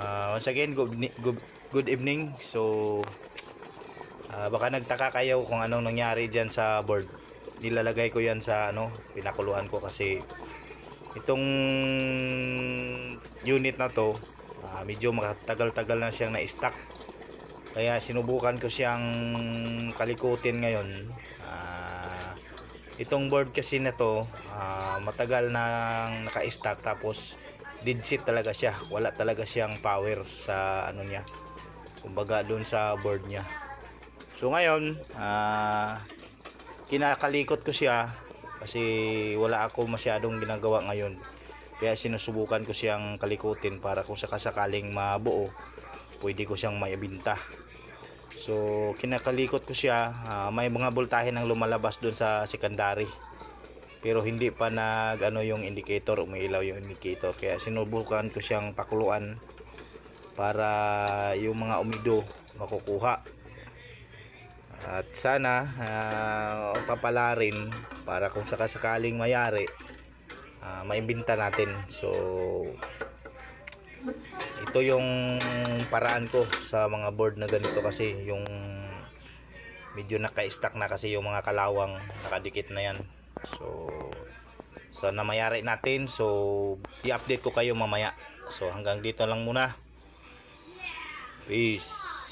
Once again, good evening. So, baka nagtaka kayo kung anong nangyari dyan sa board. Nilalagay ko yan sa pinakuluan ko kasi itong unit na to, medyo matagal-tagal na siyang na-stack. Kaya sinubukan ko siyang kalikutin ngayon. Itong board kasi na to, matagal nang naka-stack, tapos dead set talaga siya. Wala talaga siyang power sa niya. Kumbaga doon sa board niya. So ngayon, kinakalikot ko siya kasi wala ako masyadong ginagawa ngayon. Kaya sinusubukan ko siyang kalikutin para kung sakasakaling mabuo, pwede ko siyang maibenta. So kinakalikot ko siya, may mga voltahe nang lumalabas doon sa secondary. Pero hindi pa yung indicator, umiilaw yung indicator. Kaya sinubukan ko siyang pakuluan para yung mga umido makukuha. At sana papala rin para kung sakasakaling mayari, maibenta natin. So ito yung paraan ko sa mga board na ganito, kasi yung medyo naka-stack na kasi yung mga kalawang, nakadikit na yan. So sana mayari natin. So i-update ko kayo mamaya. So hanggang dito lang muna. Peace.